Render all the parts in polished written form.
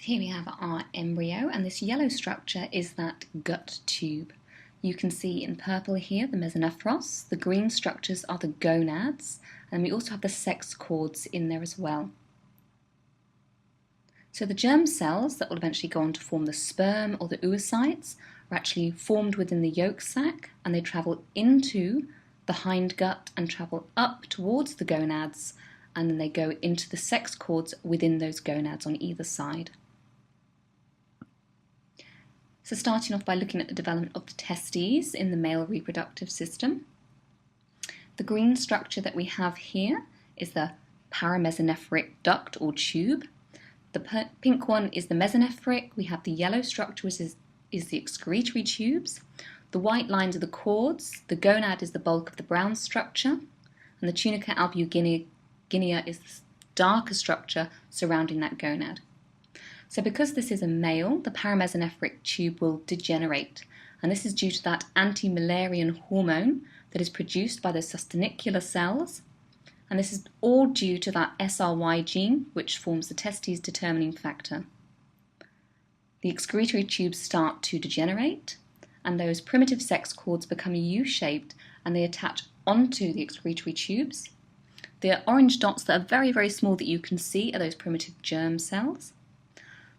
Here we have our embryo, and this yellow structure is that gut tube. You can see in purple here the mesonephros, the green structures are the gonads, and we also have the sex cords in there as well. So the germ cells that will eventually go on to form the sperm or the oocytes are actually formed within the yolk sac, and they travel into the hindgut and travel up towards the gonads, and then they go into the sex cords within those gonads on either side. So starting off by looking at the development of the testes in the male reproductive system. The green structure that we have here is the paramesonephric duct or tube. The pink one is the mesonephric. We have the yellow structure, which is the excretory tubes. The white lines are the cords. The gonad is the bulk of the brown structure. And the tunica albuginea is the darker structure surrounding that gonad. So because this is a male, the paramesonephric tube will degenerate, and this is due to that anti-Müllerian hormone that is produced by the sustenicular cells, and this is all due to that SRY gene, which forms the testes determining factor. The excretory tubes start to degenerate, and those primitive sex cords become U-shaped, and they attach onto the excretory tubes. The orange dots that are very, very small that you can see are those primitive germ cells.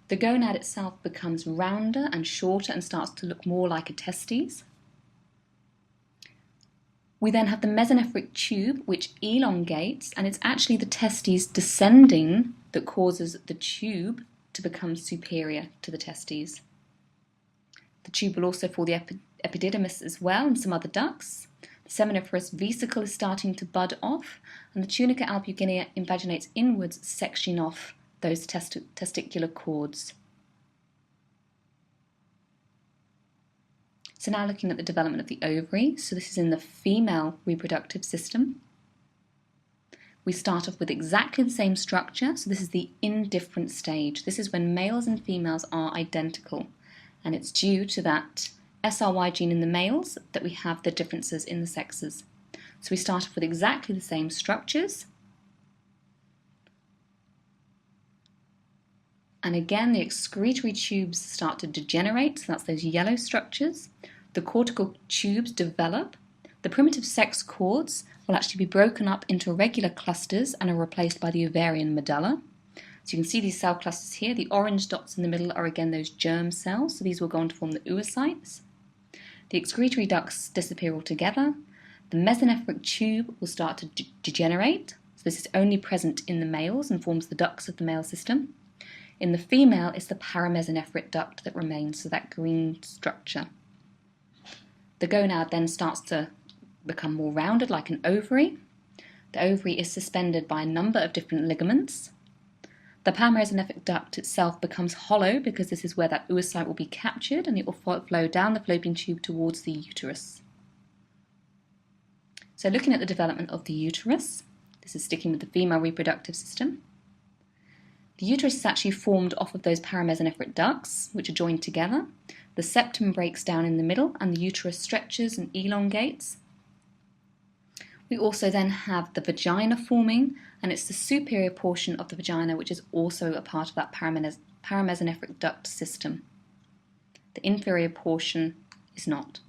The gonad itself becomes rounder and shorter and starts to look more like a testes. We then have the mesonephric tube, which elongates, and it's actually the testes descending that causes the tube to become superior to the testes. The tube will also form the epididymis as well, and some other ducts. The seminiferous vesicle is starting to bud off, and the tunica albuginea invaginates inwards, sectioning off those testicular cords. So now looking at the development of the ovary, so this is in the female reproductive system. We start off with exactly the same structure, so this is the indifferent stage. This is when males and females are identical, and it's due to that SRY gene in the males that we have the differences in the sexes. So we start off with exactly the same structures. And again, the excretory tubes start to degenerate, so that's those yellow structures. The cortical tubes develop. The primitive sex cords will actually be broken up into irregular clusters and are replaced by the ovarian medulla. So you can see these cell clusters here. The orange dots in the middle are again those germ cells, so these will go on to form the oocytes. The excretory ducts disappear altogether. The mesonephric tube will start to degenerate. So this is only present in the males and forms the ducts of the male system. In the female, it's the paramesonephric duct that remains, so that green structure. The gonad then starts to become more rounded like an ovary. The ovary is suspended by a number of different ligaments. The paramesonephric duct itself becomes hollow because this is where that oocyte will be captured, and it will flow down the fallopian tube towards the uterus. So looking at the development of the uterus, this is sticking with the female reproductive system. The uterus is actually formed off of those paramesonephric ducts, which are joined together. The septum breaks down in the middle, and the uterus stretches and elongates. We also then have the vagina forming, and it's the superior portion of the vagina which is also a part of that paramesonephric duct system. The inferior portion is not.